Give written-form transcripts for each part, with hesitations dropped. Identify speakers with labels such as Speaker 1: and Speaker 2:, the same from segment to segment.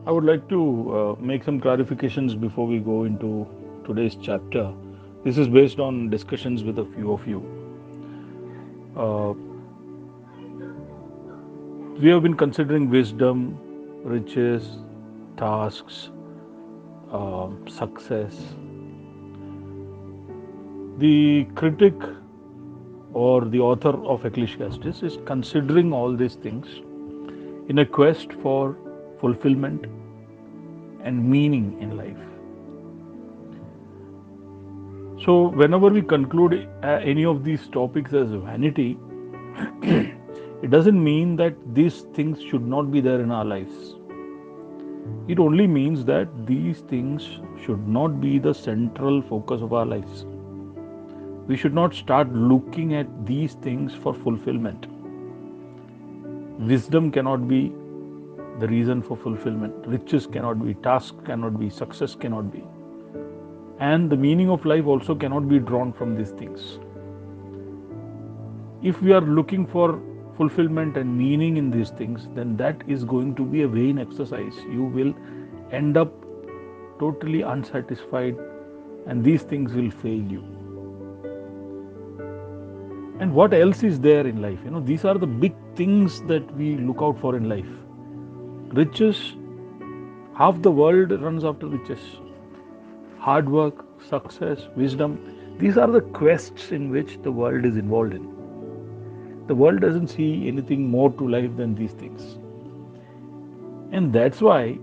Speaker 1: I would like to make some clarifications before we go into today's chapter. This is based on discussions with a few of you. Uh, we have been considering wisdom, riches, tasks, success. The critic or the author of Ecclesiastes is considering all these things in a quest for fulfillment and meaning in life. So, whenever we conclude any of these topics as vanity, it doesn't mean that these things should not be there in our lives. It only means that these things should not be the central focus of our lives. We should not start looking at these things for fulfillment. Wisdom cannot be the reason for fulfillment. Riches cannot be, tasks cannot be, success cannot be. And the meaning of life also cannot be drawn from these things. If we are looking for fulfillment and meaning in these things, then that is going to be a vain exercise. You will end up totally unsatisfied, and these things will fail you. And what else is there in life? These are the big things that we look out for in life. Riches, half the world runs after riches. Hard work, success, wisdom, these are the quests in which the world is involved in. The world doesn't see anything more to life than these things. And that's why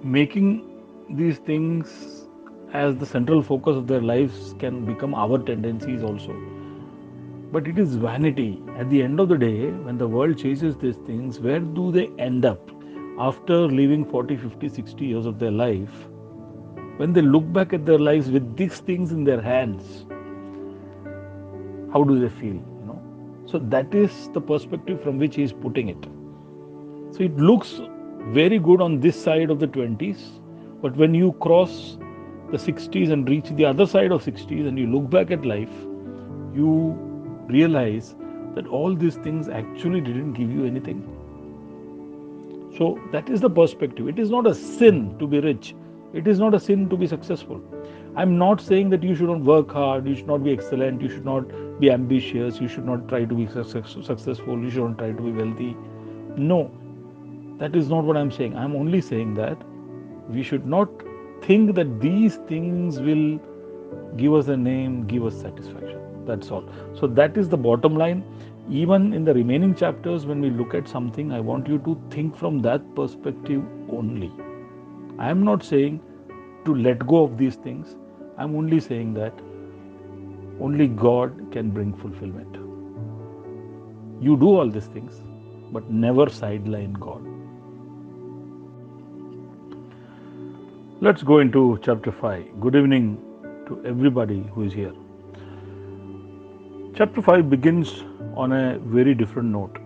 Speaker 1: making these things as the central focus of their lives can become our tendencies also. But it is vanity. At the end of the day, when the world chases these things, where do they end up? After living 40, 50, 60 years of their life, when they look back at their lives with these things in their hands, how do they feel? So that is the perspective from which he is putting it. So it looks very good on this side of the 20s, but when you cross the 60s and reach the other side of 60s and you look back at life, you realize that all these things actually didn't give you anything. So that is the perspective. It is not a sin to be rich. It is not a sin to be successful. I'm not saying that you should not work hard, you should not be excellent, you should not be ambitious, you should not try to be successful, you should not try to be wealthy. No, that is not what I'm saying. I'm only saying that we should not think that these things will give us a name, give us satisfaction. That's all. So that is the bottom line. Even in the remaining chapters, when we look at something, I want you to think from that perspective only. I am not saying to let go of these things. I'm only saying that only God can bring fulfillment. You do all these things, but never sideline God. Let's go into chapter 5. Good evening to everybody who is here. Chapter 5 begins on a very different note.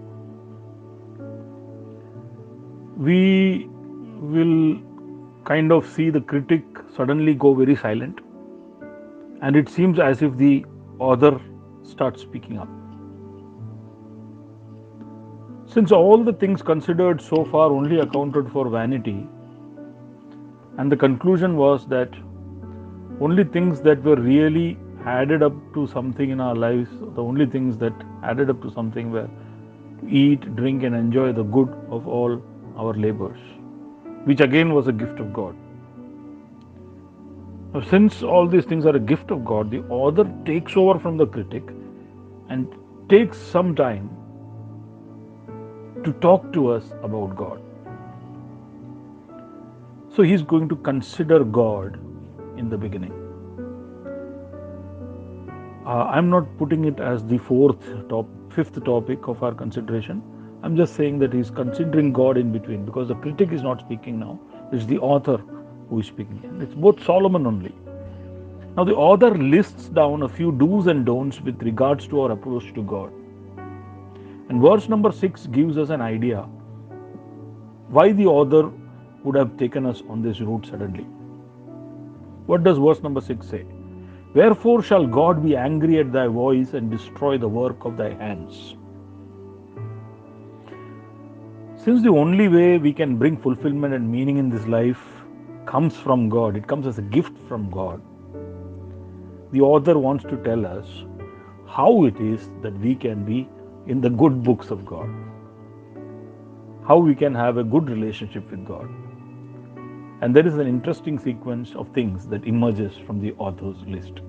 Speaker 1: We will kind of see the critic suddenly go very silent, and it seems as if the author starts speaking up. Since all the things considered so far only accounted for vanity, and the conclusion was that only things that were really added up to something in our lives, the only things that added up to something were to eat, drink, and enjoy the good of all our labors, which again was a gift of God. Now, since all these things are a gift of God, the author takes over from the critic and takes some time to talk to us about God. So he's going to consider God in the beginning. I'm not putting it as the fifth topic of our consideration. I'm just saying that he's considering God in between, because the critic is not speaking now. It's the author who is speaking. It's both Solomon only. Now the author lists down a few do's and don'ts with regards to our approach to God. And verse number 6 gives us an idea why the author would have taken us on this route suddenly. What does verse number 6 say? Wherefore shall God be angry at thy voice and destroy the work of thy hands? Since the only way we can bring fulfillment and meaning in this life comes from God, it comes as a gift from God, the author wants to tell us how it is that we can be in the good books of God, how we can have a good relationship with God. And there is an interesting sequence of things that emerges from the author's list.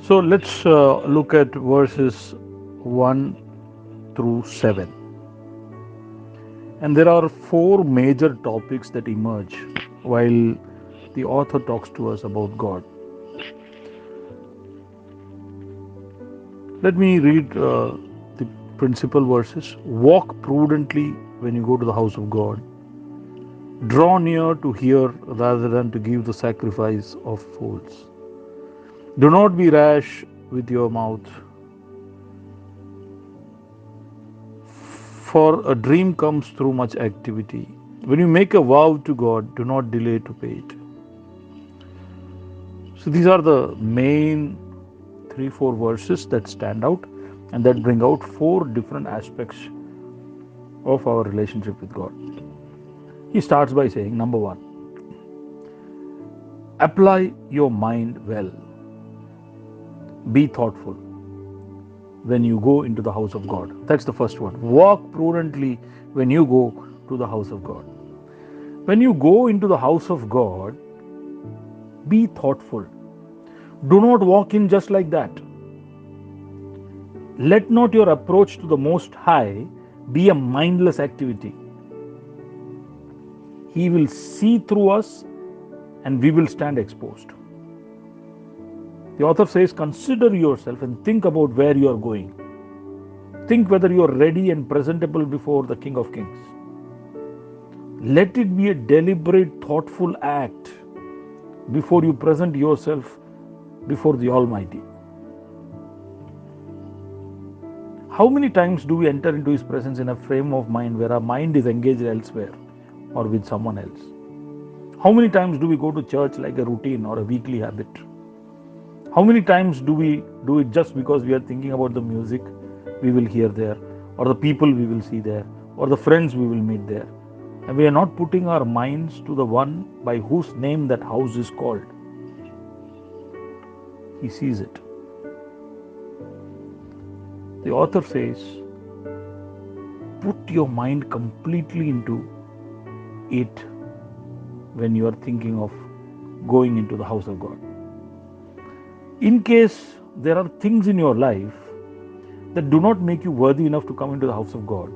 Speaker 1: So let's look at verses 1 through 7. And there are 4 major topics that emerge while the author talks to us about God. Let me read the principal verses. Walk prudently when you go to the house of God. Draw near to hear rather than to give the sacrifice of fools. Do not be rash with your mouth, for a dream comes through much activity. When you make a vow to God, do not delay to pay it. So these are the main 3-4 verses that stand out and that bring out 4 different aspects of our relationship with God. He starts by saying, number 1, apply your mind well. Be thoughtful when you go into the house of God. That's the first one. Walk prudently when you go to the house of God. When you go into the house of God, be thoughtful. Do not walk in just like that. Let not your approach to the Most High be a mindless activity. He will see through us and we will stand exposed. The author says, consider yourself and think about where you are going. Think whether you are ready and presentable before the King of Kings. Let it be a deliberate, thoughtful act before you present yourself before the Almighty. How many times do we enter into His presence in a frame of mind where our mind is engaged elsewhere or with someone else? How many times do we go to church like a routine or a weekly habit? How many times do we do it just because we are thinking about the music we will hear there, or the people we will see there, or the friends we will meet there, and we are not putting our minds to the one by whose name that house is called? He sees it. The author says, put your mind completely into it when you are thinking of going into the house of God. In case there are things in your life that do not make you worthy enough to come into the house of God,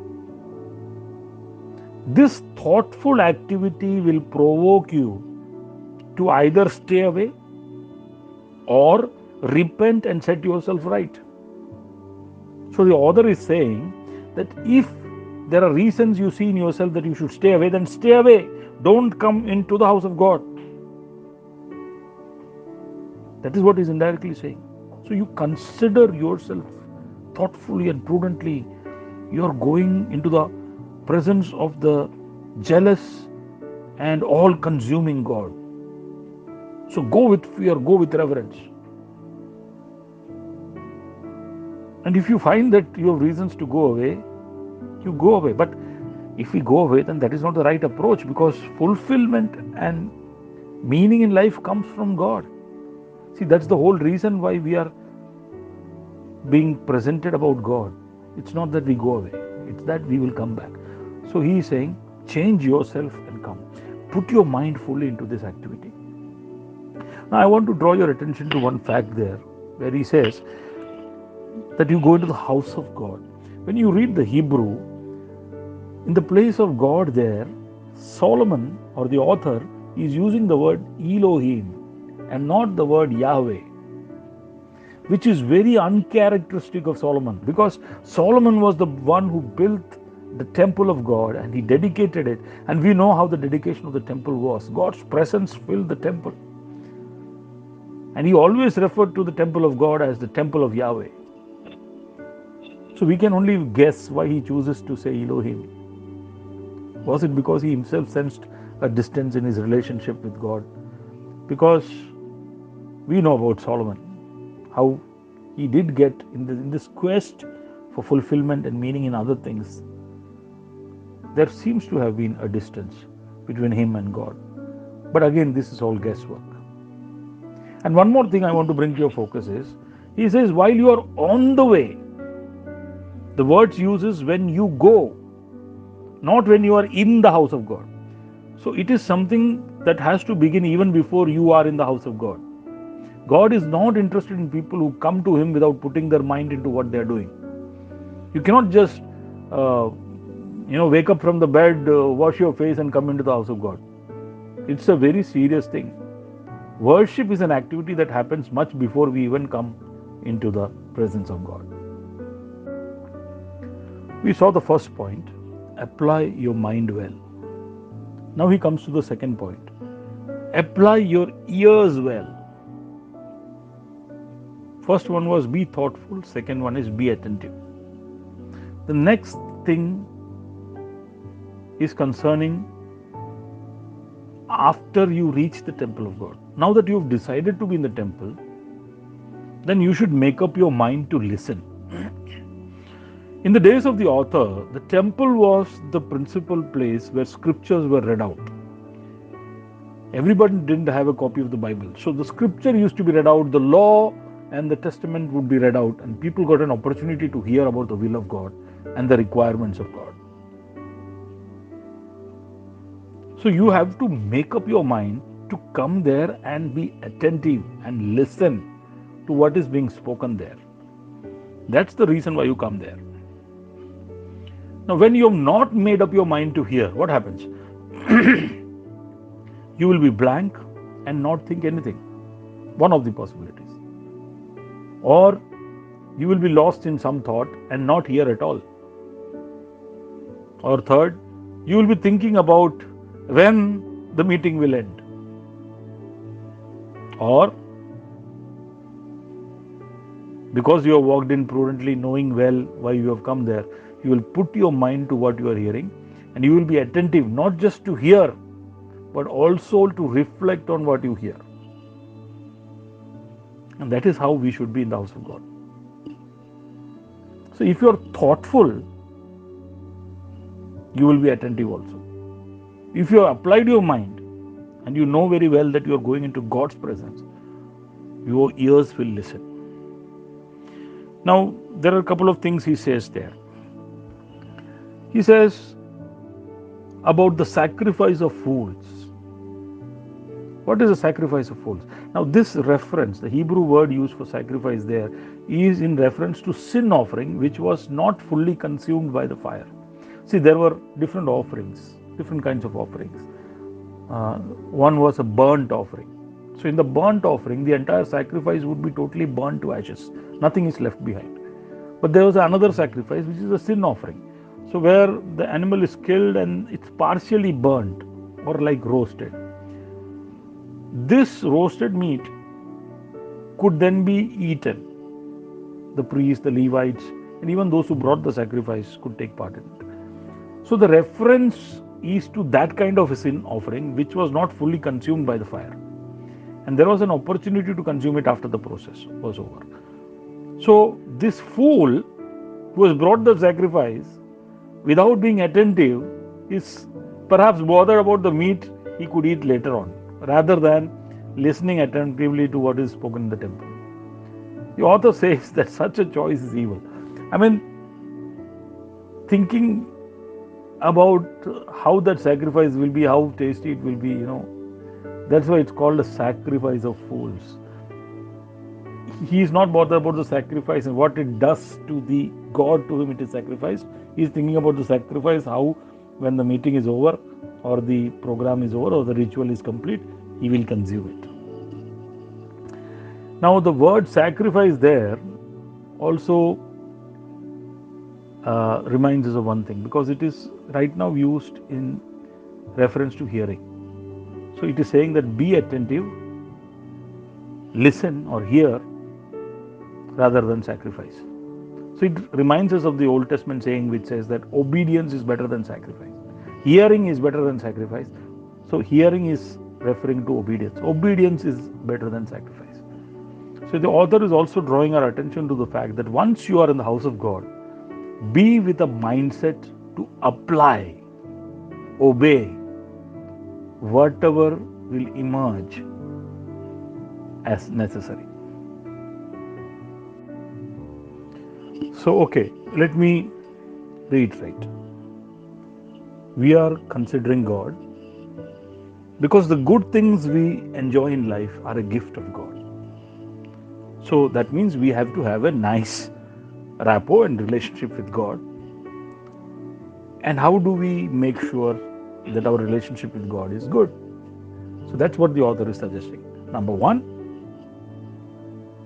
Speaker 1: this thoughtful activity will provoke you to either stay away or repent and set yourself right. So the author is saying that if there are reasons you see in yourself that you should stay away, then stay away. Don't come into the house of God. That is what he is indirectly saying. So you consider yourself thoughtfully and prudently. You are going into the presence of the jealous and all-consuming God. So go with fear, go with reverence. And if you find that you have reasons to go away, you go away. But if we go away, then that is not the right approach, because fulfillment and meaning in life comes from God. See, that's the whole reason why we are being presented about God. It's not that we go away, it's that we will come back. So he is saying, change yourself and come. Put your mind fully into this activity. Now I want to draw your attention to one fact there, where he says that you go into the house of God. When you read the Hebrew, in the place of God there, Solomon or the author is using the word Elohim and not the word Yahweh, which is very uncharacteristic of Solomon, because Solomon was the one who built the temple of God and he dedicated it, and we know how the dedication of the temple was. God's presence filled the temple, and he always referred to the temple of God as the temple of Yahweh. So we can only guess why he chooses to say Elohim. Was it because he himself sensed a distance in his relationship with God? Because we know about Solomon, how he did get in this quest for fulfillment and meaning in other things, there seems to have been a distance between him and God. But again, this is all guesswork. And one more thing I want to bring to your focus is, he says, while you are on the way, the words uses when you go, not when you are in the house of God. So it is something that has to begin even before you are in the house of God. God is not interested in people who come to him without putting their mind into what they are doing. You cannot just, wake up from the bed, wash your face and come into the house of God. It's a very serious thing. Worship is an activity that happens much before we even come into the presence of God. We saw the first point, apply your mind well. Now he comes to the second point, apply your ears well. First one was be thoughtful, second one is be attentive. The next thing is concerning after you reach the temple of God. Now that you've decided to be in the temple, then you should make up your mind to listen. In the days of the author, the temple was the principal place where scriptures were read out. Everybody didn't have a copy of the Bible. So the scripture used to be read out, the law and the testament would be read out, and people got an opportunity to hear about the will of God and the requirements of God. So you have to make up your mind to come there and be attentive and listen to what is being spoken there. That's the reason why you come there. Now, when you have not made up your mind to hear, what happens? You will be blank and not think anything. One of the possibilities. Or you will be lost in some thought and not hear at all. Or third, you will be thinking about when the meeting will end. Or because you have walked in prudently, knowing well why you have come there, you will put your mind to what you are hearing, and you will be attentive not just to hear, but also to reflect on what you hear. And that is how we should be in the house of God. So if you are thoughtful, you will be attentive also. If you have applied your mind and you know very well that you are going into God's presence, your ears will listen. Now, there are a couple of things he says there. He says about the sacrifice of fools. What is the sacrifice of fools? Now, this reference, the Hebrew word used for sacrifice there, is in reference to sin offering, which was not fully consumed by the fire. See, there were different offerings, different kinds of offerings. One was a burnt offering. So in the burnt offering, the entire sacrifice would be totally burnt to ashes. Nothing is left behind. But there was another sacrifice, which is a sin offering. So where the animal is killed and it's partially burnt or like roasted. This roasted meat could then be eaten. The priests, the Levites, and even those who brought the sacrifice could take part in it. So the reference is to that kind of a sin offering which was not fully consumed by the fire. And there was an opportunity to consume it after the process was over. So this fool who has brought the sacrifice without being attentive is perhaps bothered about the meat he could eat later on, rather than listening attentively to what is spoken in the temple. The author says that such a choice is evil. I mean, thinking about how that sacrifice will be, how tasty it will be, that's why it's called a sacrifice of fools. He is not bothered about the sacrifice and what it does to the God to whom it is sacrificed. He is thinking about the sacrifice, how when the meeting is over or the program is over or the ritual is complete, he will consume it. Now the word sacrifice there also reminds us of one thing, because it is right now used in reference to hearing. So it is saying that be attentive, listen or hear rather than sacrifice. So it reminds us of the Old Testament saying which says that obedience is better than sacrifice. Hearing is better than sacrifice. So hearing is referring to obedience. Obedience is better than sacrifice. So the author is also drawing our attention to the fact that once you are in the house of God, Be with a mindset to apply, obey whatever will emerge as necessary. So, okay, let me reiterate. We are considering God because the good things we enjoy in life are a gift of God. So that means we have to have a nice rapport and relationship with God. And how do we make sure that our relationship with God is good? So that's what the author is suggesting. Number one,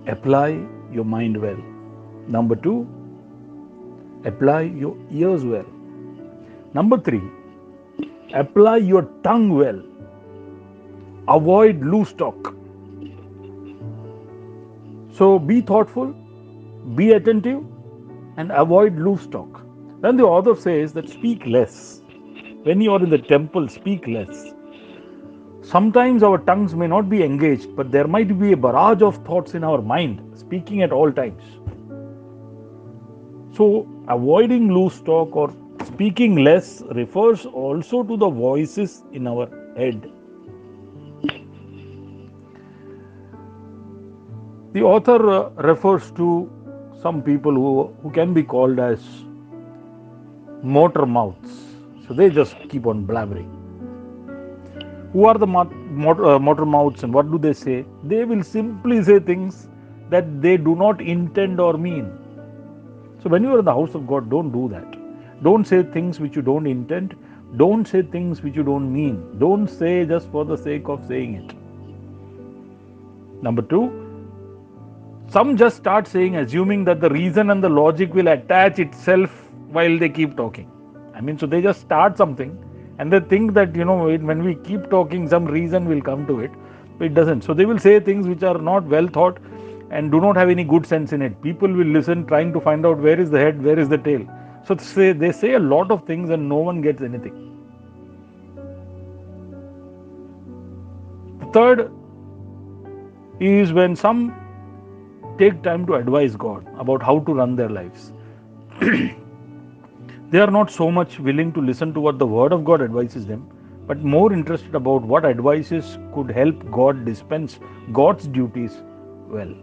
Speaker 1: apply your mind well. Number two, apply your ears well. Number three, apply your tongue well. Avoid loose talk. So be thoughtful, be attentive, and avoid loose talk. Then the author says that speak less. When you are in the temple, speak less. Sometimes our tongues may not be engaged, but there might be a barrage of thoughts in our mind, speaking at all times. So, avoiding loose talk or speaking less refers also to the voices in our head. The author refers to some people who can be called as motor mouths. So, they just keep on blabbering. Who are the motor mouths and what do they say? They will simply say things that they do not intend or mean. So when you are in the house of God, don't do that. Don't say things which you don't intend. Don't say things which you don't mean. Don't say just for the sake of saying it. Number two, some just start saying, assuming that the reason and the logic will attach itself while they keep talking. So they just start something and they think that, when we keep talking, some reason will come to it. But it doesn't. So they will say things which are not well thought and do not have any good sense in it. People will listen trying to find out where is the head, where is the tail. So they say a lot of things and no one gets anything. The third is when some take time to advise God about how to run their lives. They are not so much willing to listen to what the Word of God advises them, but more interested about what advices could help God dispense God's duties well.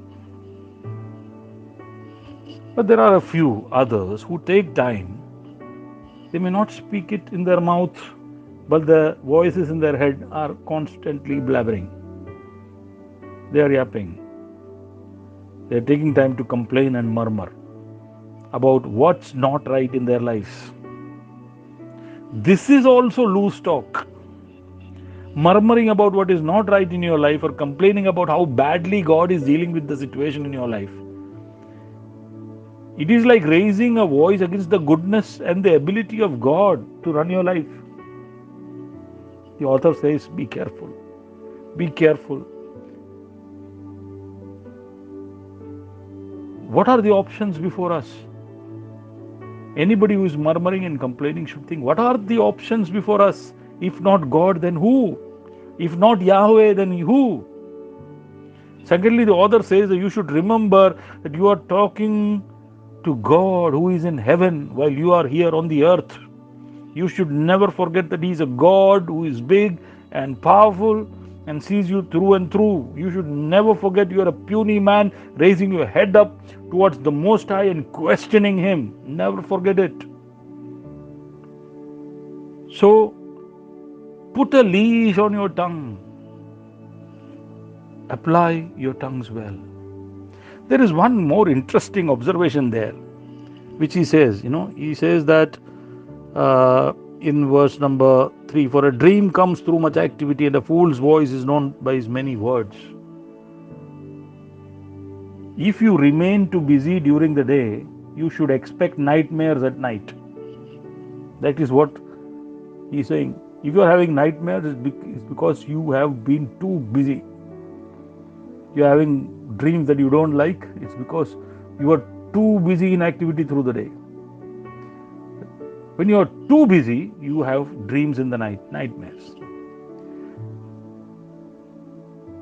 Speaker 1: But there are a few others who take time. They may not speak it in their mouth, but the voices in their head are constantly blabbering. They are yapping. They are taking time to complain and murmur about what's not right in their lives. This is also loose talk. Murmuring about what is not right in your life or complaining about how badly God is dealing with the situation in your life. It is like raising a voice against the goodness and the ability of God to run your life. The author says, be careful. Be careful. What are the options before us? Anybody who is murmuring and complaining should think, what are the options before us? If not God, then who? If not Yahweh, then who? Secondly, the author says that you should remember that you are talking to God who is in heaven while you are here on the earth. You should never forget that He is a God who is big and powerful and sees you through and through. You should never forget you are a puny man raising your head up towards the Most High and questioning Him. Never forget it. So, put a leash on your tongue. Apply your tongues well. There is one more interesting observation there, which he says, he says that in verse number 3, for a dream comes through much activity and a fool's voice is known by his many words. If you remain too busy during the day, you should expect nightmares at night. That is what he is saying. If you are having nightmares, it's because you have been too busy. You are having dreams that you don't like, it's because you are too busy in activity through the day. When you are too busy, you have dreams in the night, nightmares.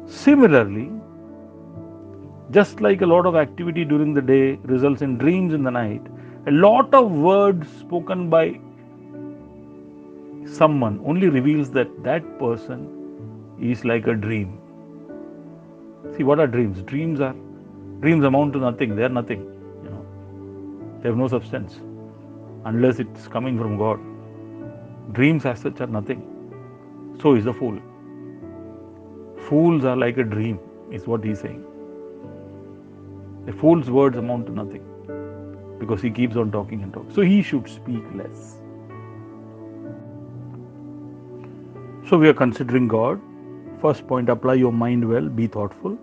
Speaker 1: Similarly, just like a lot of activity during the day results in dreams in the night, A lot of words spoken by someone only reveals that that person is like a dream. See, what are dreams? Dreams amount to nothing. They are nothing. You know, they have no substance unless it's coming from God. Dreams as such are nothing. So is the fool. Fools are like a dream, is what he's saying. A fool's words amount to nothing because he keeps on talking and talking. So he should speak less. So we are considering God. First point, apply your mind well, be thoughtful.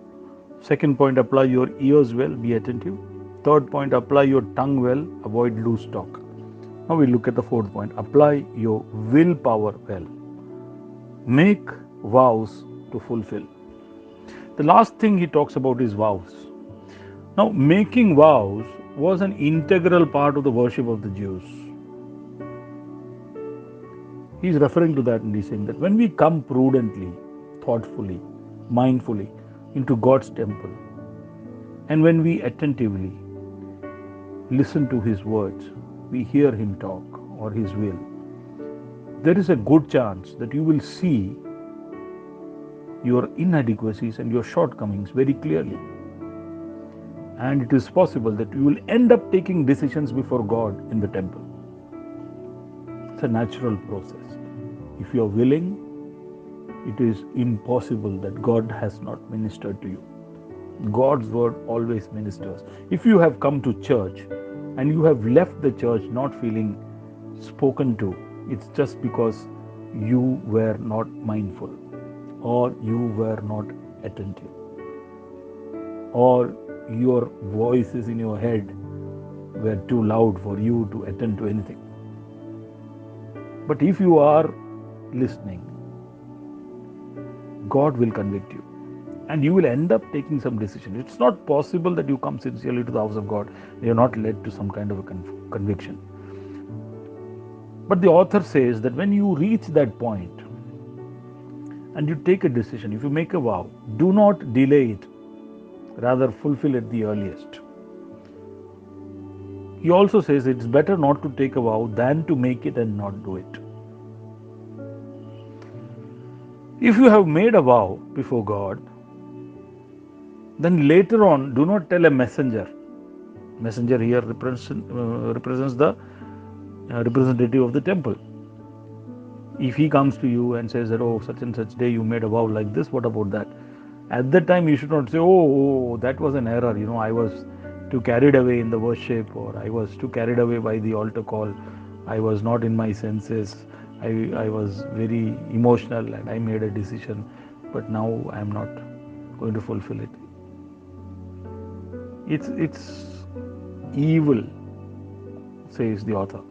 Speaker 1: Second point, apply your ears well, be attentive. Third point, apply your tongue well, avoid loose talk. Now we look at the fourth point, apply your willpower well. Make vows to fulfill. The last thing he talks about is vows. Now, making vows was an integral part of the worship of the Jews. He's referring to that and he's saying that when we come prudently, thoughtfully, mindfully into God's temple, and when we attentively listen to His words, we hear Him talk or His will, there is a good chance that you will see your inadequacies and your shortcomings very clearly. And it is possible that you will end up taking decisions before God in the temple. It's a natural process. If you are willing, it is impossible that God has not ministered to you. God's word always ministers. If you have come to church and you have left the church not feeling spoken to, it's just because you were not mindful, or you were not attentive, or your voices in your head were too loud for you to attend to anything. But if you are listening, God will convict you and you will end up taking some decision. It's not possible that you come sincerely to the house of God and you're not led to some kind of a conviction. But the author says that when you reach that point and you take a decision, if you make a vow, do not delay it, rather fulfill it the earliest. He also says it's better not to take a vow than to make it and not do it. If you have made a vow before God, then later on do not tell a messenger. Messenger here represents the representative of the temple. If he comes to you and says that, oh, such and such day you made a vow like this, what about that? At that time you should not say, oh, that was an error, I was too carried away in the worship, or I was too carried away by the altar call, I was not in my senses, I was very emotional and I made a decision, but now I am not going to fulfill it. It's evil, says the author.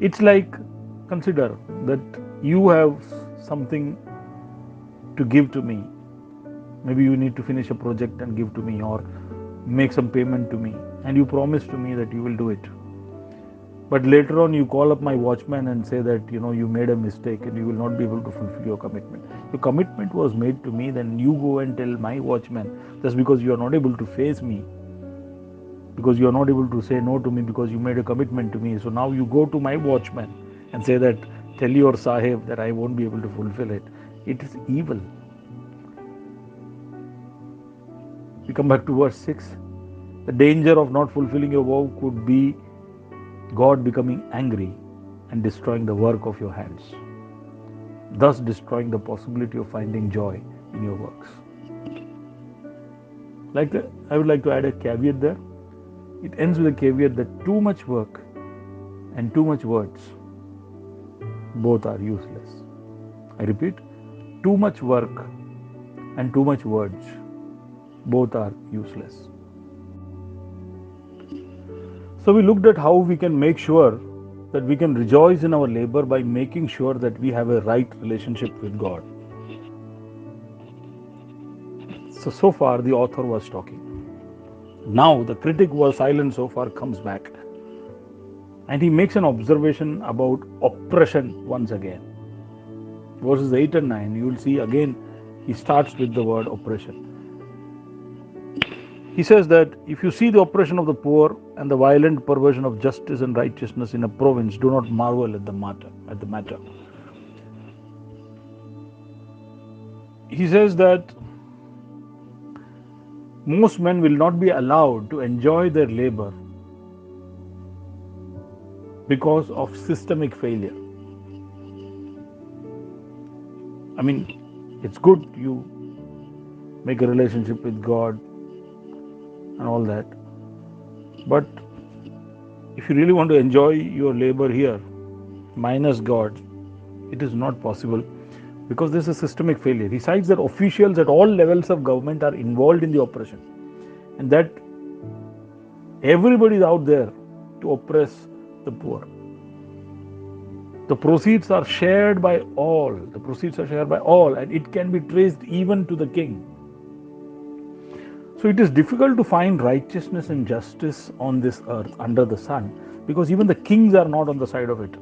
Speaker 1: It's like, consider that you have something to give to me. Maybe you need to finish a project and give to me, or make some payment to me, and you promise to me that you will do it. But later on you call up my watchman and say that you made a mistake and you will not be able to fulfill your commitment. Your commitment was made to me, then you go and tell my watchman, just because you are not able to face me, because you are not able to say no to me because you made a commitment to me. So now you go to my watchman and say that, tell your sahib that I won't be able to fulfill it. It is evil. We come back to verse 6. The danger of not fulfilling your vow could be God becoming angry and destroying the work of your hands, thus destroying the possibility of finding joy in your works. I would like to add a caveat there. It ends with a caveat that too much work and too much words, both are useless. I repeat, too much work and too much words, both are useless. So we looked at how we can make sure that we can rejoice in our labor by making sure that we have a right relationship with God. So far the author was talking. Now the critic who was silent so far comes back, and he makes an observation about oppression once again. Verses 8 and 9, you will see again he starts with the word oppression. He says that if you see the oppression of the poor and the violent perversion of justice and righteousness in a province, do not marvel at the matter. He says that most men will not be allowed to enjoy their labor because of systemic failure. I mean, it's good you make a relationship with God and all that, but if you really want to enjoy your labor here minus God, it is not possible, because there's a systemic failure. He cites that officials at all levels of government are involved in the oppression, and that everybody is out there to oppress the poor. The proceeds are shared by all. And it can be traced even to the king. So it is difficult to find righteousness and justice on this earth under the sun, because even the kings are not on the side of it.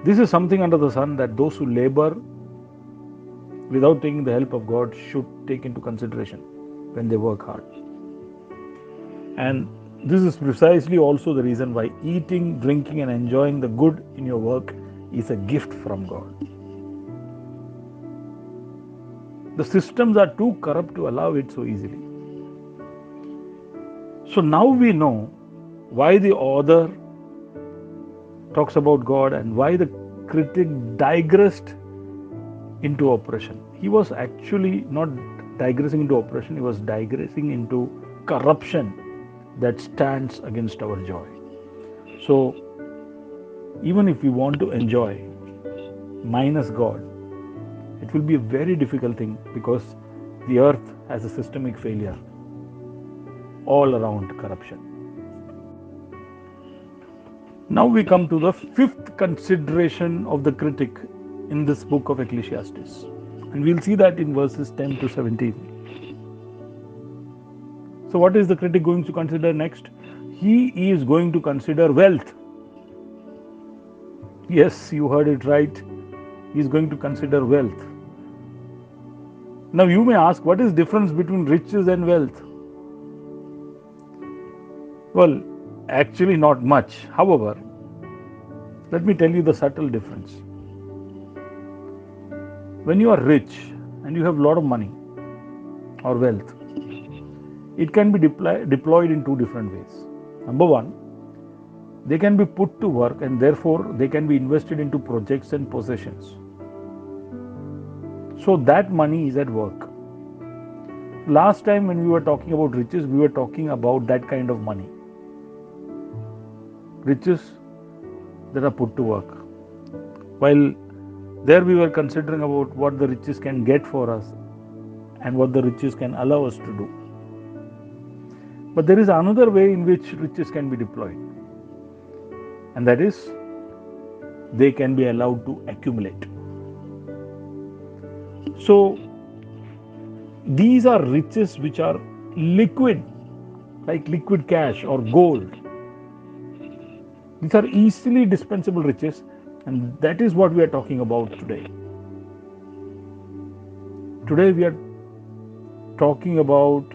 Speaker 1: This is something under the sun that those who labor without taking the help of God should take into consideration when they work hard. And this is precisely also the reason why eating, drinking, and enjoying the good in your work is a gift from God. The systems are too corrupt to allow it so easily. So now we know why the author talks about God and why the critic digressed into oppression. He was actually not digressing into oppression, he was digressing into corruption that stands against our joy. So even if we want to enjoy minus God, it will be a very difficult thing, because the earth has a systemic failure all around corruption. Now we come to the fifth consideration of the critic in this book of Ecclesiastes, and we'll see that in verses 10 to 17. So what is the critic going to consider next? He is going to consider wealth. Yes, you heard it right. He is going to consider wealth. Now you may ask, what is the difference between riches and wealth? Well, actually not much. However, let me tell you the subtle difference. When you are rich and you have a lot of money or wealth, it can be deployed in two different ways. Number one, they can be put to work, and therefore they can be invested into projects and possessions. So that money is at work. Last time when we were talking about riches, we were talking about that kind of money. Riches that are put to work. While there we were considering about what the riches can get for us and what the riches can allow us to do. But there is another way in which riches can be deployed, and that is they can be allowed to accumulate. So these are riches which are liquid, like liquid cash or gold. These are easily dispensable riches, and that is what we are talking about today. Today we are talking about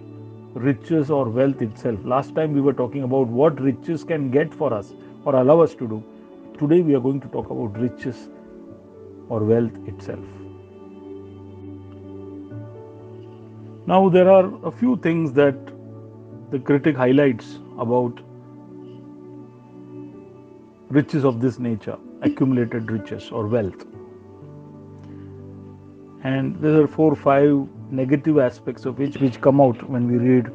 Speaker 1: riches or wealth itself. Last time we were talking about what riches can get for us or allow us to do. Today we are going to talk about riches or wealth itself. Now there are a few things that the critic highlights about riches of this nature, accumulated riches or wealth. And there are 4 or 5 negative aspects of which come out when we read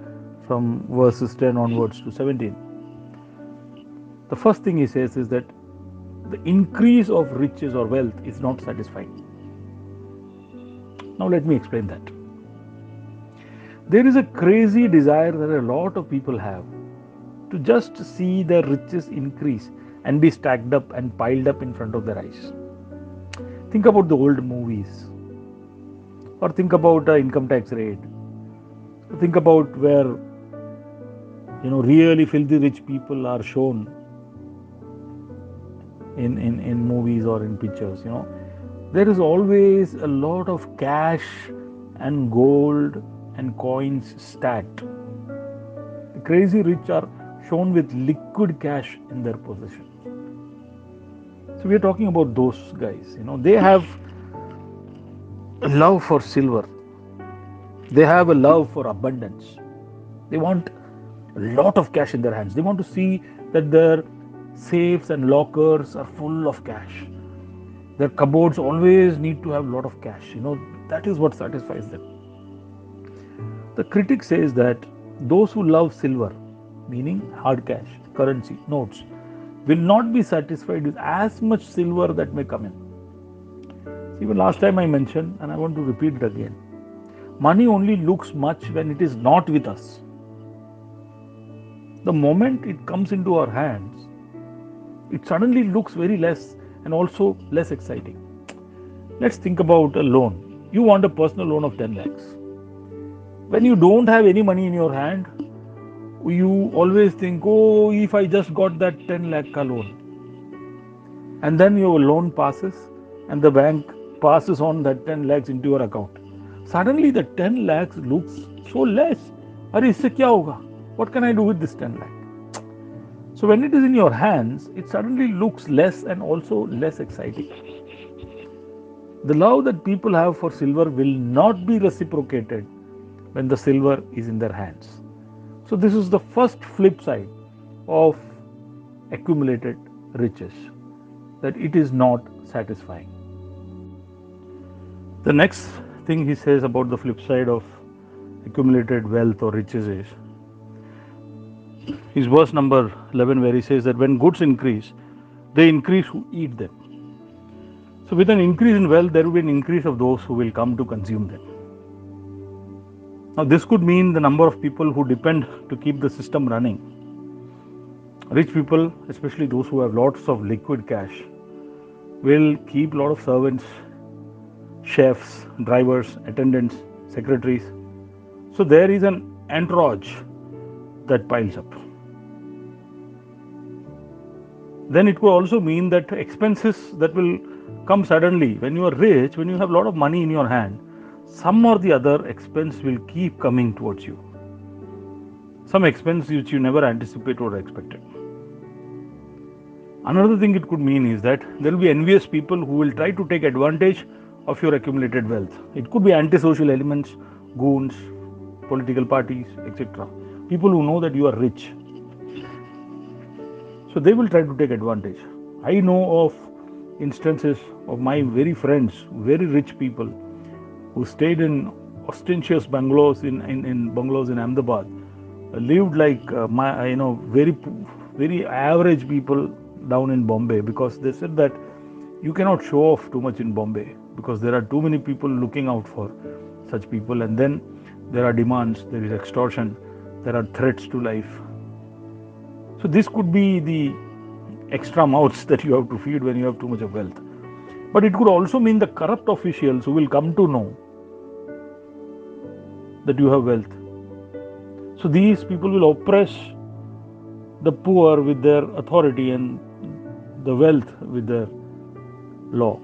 Speaker 1: from verses 10 onwards to 17. The first thing he says is that the increase of riches or wealth is not satisfying. Now let me explain that. There is a crazy desire that a lot of people have to just see their riches increase and be stacked up and piled up in front of their eyes. Think about the old movies, or think about an income tax raid. Think about where really filthy rich people are shown in movies or in pictures. There is always a lot of cash and gold and coins stacked crazy rich are shown with liquid cash in their possession. So we are talking about those guys. They have a love for silver. They have a love for abundance. They want a lot of cash in their hands. They want to see that their safes and lockers are full of cash. Their cupboards always need to have a lot of cash. That is what satisfies them. The critic says that those who love silver, meaning hard cash, currency, notes, will not be satisfied with as much silver that may come in. Even last time I mentioned, and I want to repeat it again, money only looks much when it is not with us. The moment it comes into our hands, it suddenly looks very less and also less exciting. Let's think about a loan. You want a personal loan of 10 lakhs. When you don't have any money in your hand, you always think, oh, if I just got that 10 lakh ka loan. And then your loan passes and the bank passes on that 10 lakhs into your account. Suddenly the 10 lakhs looks so less. Are isse kya hoga? What can I do with this 10 lakh? So when it is in your hands, it suddenly looks less and also less exciting. The love that people have for silver will not be reciprocated when the silver is in their hands. So this is the first flip side of accumulated riches, that it is not satisfying. The next thing he says about the flip side of accumulated wealth or riches is verse number 11, where he says that when goods increase, they increase who eat them. So with an increase in wealth, there will be an increase of those who will come to consume them. Now this could mean the number of people who depend to keep the system running. Rich people, especially those who have lots of liquid cash, will keep a lot of servants, chefs, drivers, attendants, secretaries. So there is an entourage that piles up. Then it could also mean that expenses that will come suddenly. When you are rich, when you have a lot of money in your hand, some or the other expense will keep coming towards you. Some expense which you never anticipated or expected. Another thing it could mean is that there will be envious people who will try to take advantage of your accumulated wealth. It could be antisocial elements, goons, political parties, etc. People who know that you are rich. So they will try to take advantage. I know of instances of my very friends, very rich people, who stayed in ostentatious bungalows in bungalows in Ahmedabad, lived like very average people down in Bombay, because they said that you cannot show off too much in Bombay because there are too many people looking out for such people, and then there are demands, there is extortion, there are threats to life. So this could be the extra mouths that you have to feed when you have too much of wealth. But it could also mean the corrupt officials who will come to know that you have wealth. So these people will oppress the poor with their authority and the wealth with their law.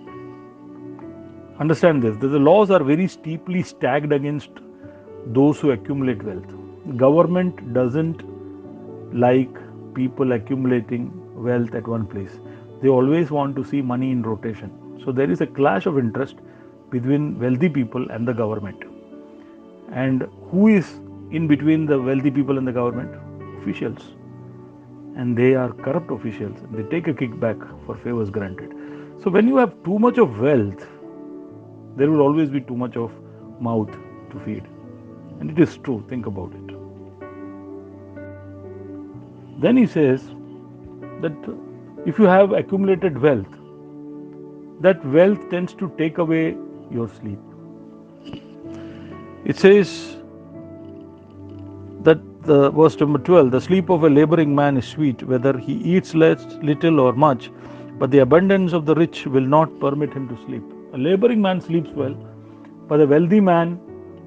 Speaker 1: Understand this, that the laws are very steeply stacked against those who accumulate wealth. Government doesn't like people accumulating wealth at one place. They always want to see money in rotation. So there is a clash of interest between wealthy people and the government. And who is in between the wealthy people and the government? Officials. And they are corrupt officials. They take a kickback for favors granted. So when you have too much of wealth, there will always be too much of mouth to feed. And it is true, think about it. Then he says that if you have accumulated wealth, that wealth tends to take away your sleep. It says that verse number 12, the sleep of a laboring man is sweet, whether he eats little or much, but the abundance of the rich will not permit him to sleep. A laboring man sleeps well, but a wealthy man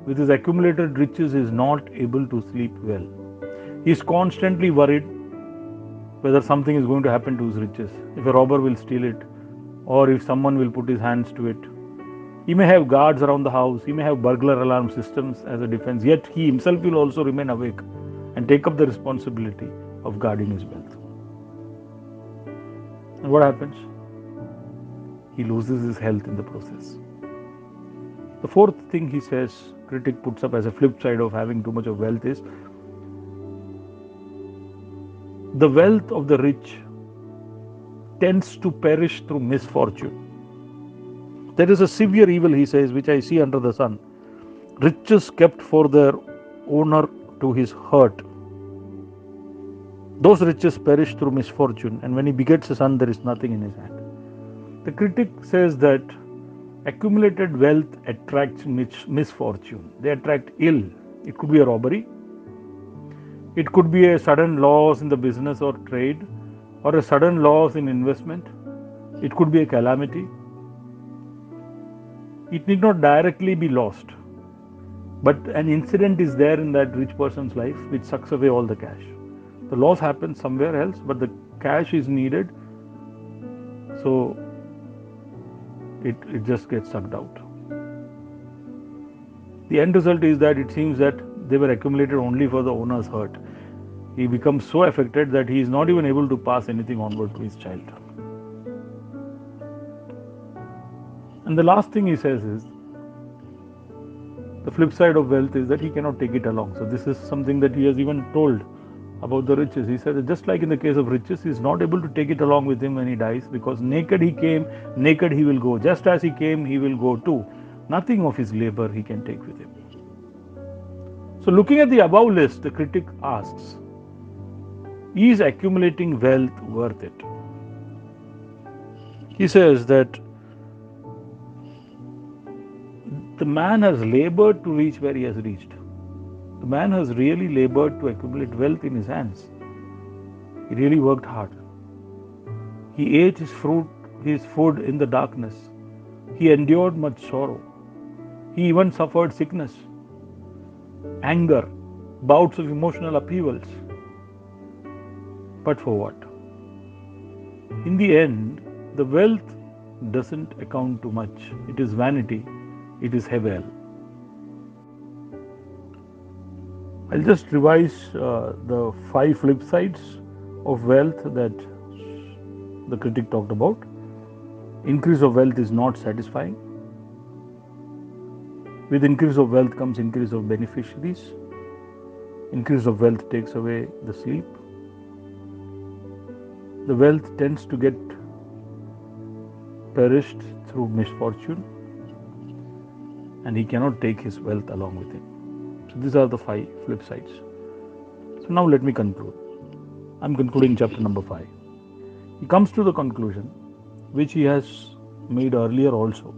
Speaker 1: with his accumulated riches is not able to sleep well. He is constantly worried whether something is going to happen to his riches, if a robber will steal it, or if someone will put his hands to it. He may have guards around the house, he may have burglar alarm systems as a defense, yet he himself will also remain awake and take up the responsibility of guarding his wealth. And what happens? He loses his health in the process. The fourth thing he says, critic puts up as a flip side of having too much of wealth, is the wealth of the rich tends to perish through misfortune. There is a severe evil, he says, which I see under the sun. Riches kept for their owner to his hurt. Those riches perish through misfortune, and when he begets a son, there is nothing in his hand. The critic says that accumulated wealth attracts misfortune. They attract ill. It could be a robbery. It could be a sudden loss in the business or trade, or a sudden loss in investment. It could be a calamity. It need not directly be lost, but an incident is there in that rich person's life which sucks away all the cash. The loss happens somewhere else, but the cash is needed, so it just gets sucked out. The end result is that it seems that they were accumulated only for the owner's hurt. He becomes so affected that he is not even able to pass anything onward to his child. And the last thing he says is, the flip side of wealth is that he cannot take it along. So this is something that he has even told about the riches. He said that just like in the case of riches, he is not able to take it along with him when he dies, because naked he came, naked he will go. Just as he came, he will go too. Nothing of his labor he can take with him. So looking at the above list, the critic asks, is accumulating wealth worth it? He says that the man has labored to reach where he has reached. The man has really labored to accumulate wealth in his hands. He really worked hard. He ate his food in the darkness. He endured much sorrow. He even suffered sickness, anger, bouts of emotional upheavals. But for what? In the end, the wealth doesn't account to much. It is vanity. It is hevel. I'll just revise the 5 flip sides of wealth that the critic talked about. Increase of wealth is not satisfying. With increase of wealth comes increase of beneficiaries. Increase of wealth takes away the sleep. The wealth tends to get perished through misfortune, and he cannot take his wealth along with him. So these are the 5 flip sides. So now let me conclude. I'm concluding chapter number 5. He comes to the conclusion which he has made earlier also.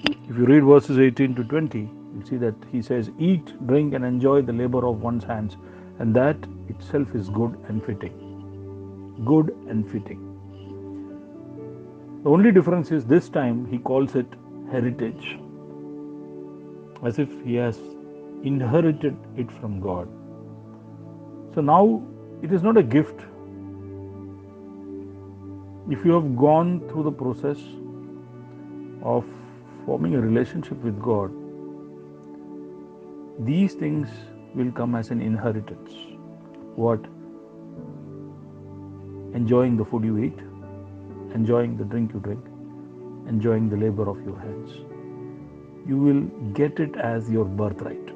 Speaker 1: If you read verses 18 to 20, you'll see that he says, eat, drink and enjoy the labor of one's hands, and that itself is good and fitting. Good and fitting. The only difference is this time he calls it heritage, as if he has inherited it from God. So now it is not a gift. If you have gone through the process of forming a relationship with God, these things will come as an inheritance. What? Enjoying the food you eat, enjoying the drink you drink, enjoying the labor of your hands. You will get it as your birthright.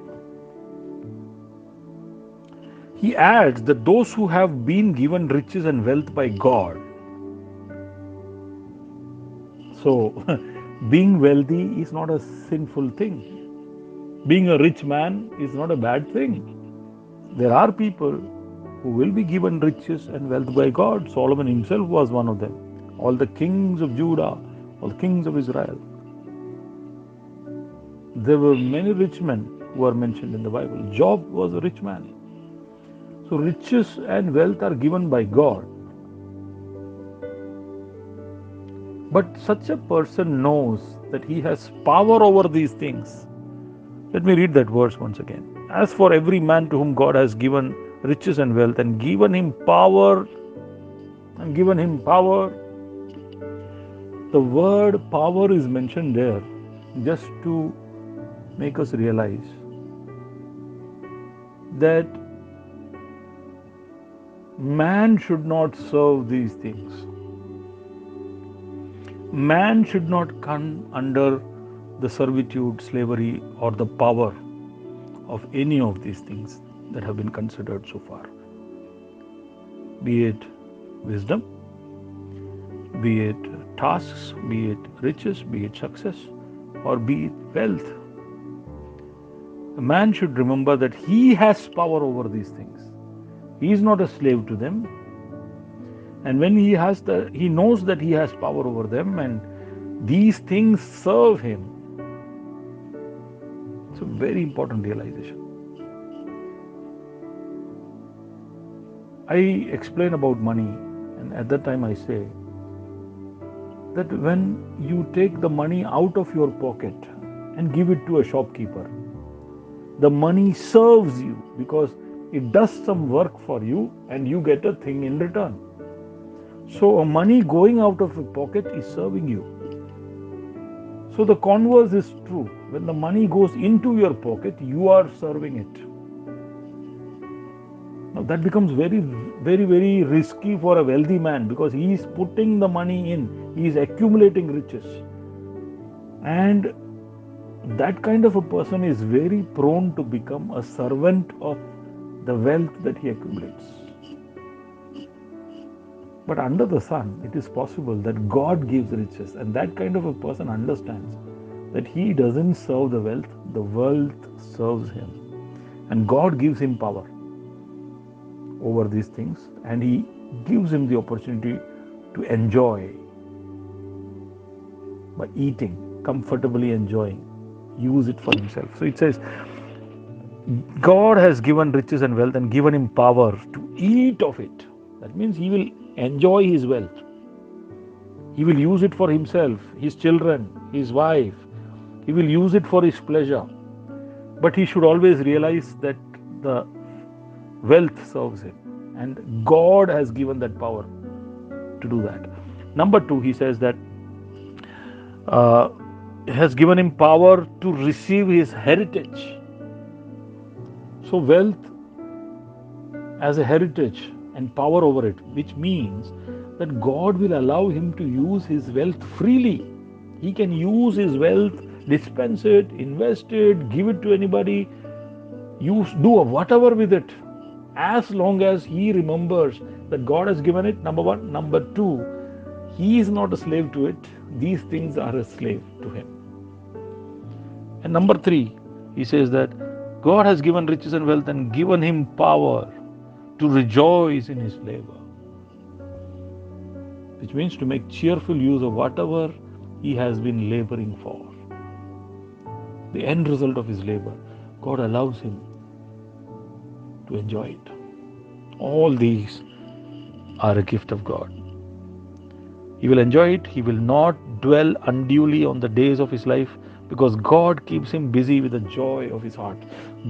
Speaker 1: He adds that those who have been given riches and wealth by God, so being wealthy is not a sinful thing. Being a rich man is not a bad thing. There are people who will be given riches and wealth by God. Solomon himself was one of them. All the kings of Judah, all the kings of Israel. There were many rich men who are mentioned in the Bible. Job was a rich man. So riches and wealth are given by God. But such a person knows that he has power over these things. Let me read that verse once again. As for every man to whom God has given riches and wealth and given him power, the word power is mentioned there just to make us realize that man should not serve these things. Man should not come under the servitude, slavery, or the power of any of these things that have been considered so far. Be it wisdom, be it tasks, be it riches, be it success, or be it wealth. A man should remember that he has power over these things. He is not a slave to them. And when he knows that he has power over them and these things serve him. It's a very important realization. I explain about money, and at that time I say that when you take the money out of your pocket and give it to a shopkeeper, the money serves you because it does some work for you and you get a thing in return. So money going out of your pocket is serving you. So the converse is true. When the money goes into your pocket, you are serving it. Now that becomes very, very, very risky for a wealthy man because he is putting the money in, he is accumulating riches. And that kind of a person is very prone to become a servant of the wealth that he accumulates. But under the sun, it is possible that God gives riches, and that kind of a person understands that he doesn't serve the wealth serves him. And God gives him power over these things, and he gives him the opportunity to enjoy by eating, comfortably enjoying, use it for himself. So it says, God has given riches and wealth and given him power to eat of it. That means he will enjoy his wealth. He will use it for himself, his children, his wife. He will use it for his pleasure. But he should always realize that the wealth serves him. And God has given that power to do that. Number 2, he says that has given him power to receive his heritage. So wealth as a heritage and power over it, which means that God will allow him to use his wealth freely. He can use his wealth, dispense it, invest it, give it to anybody, do whatever with it, as long as he remembers that God has given it, number 1. Number 2, he is not a slave to it. These things are a slave to him. And number 3, he says that God has given riches and wealth and given him power to rejoice in his labor, which means to make cheerful use of whatever he has been laboring for. The end result of his labor, God allows him to enjoy it. All these are a gift of God. He will enjoy it. He will not dwell unduly on the days of his life because God keeps him busy with the joy of his heart.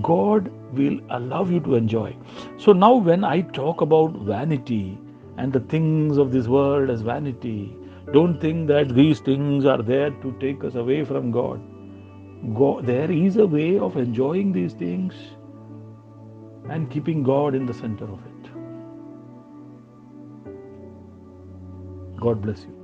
Speaker 1: God will allow you to enjoy. So now when I talk about vanity and the things of this world as vanity, don't think that these things are there to take us away from God. There is a way of enjoying these things and keeping God in the center of it. God bless you.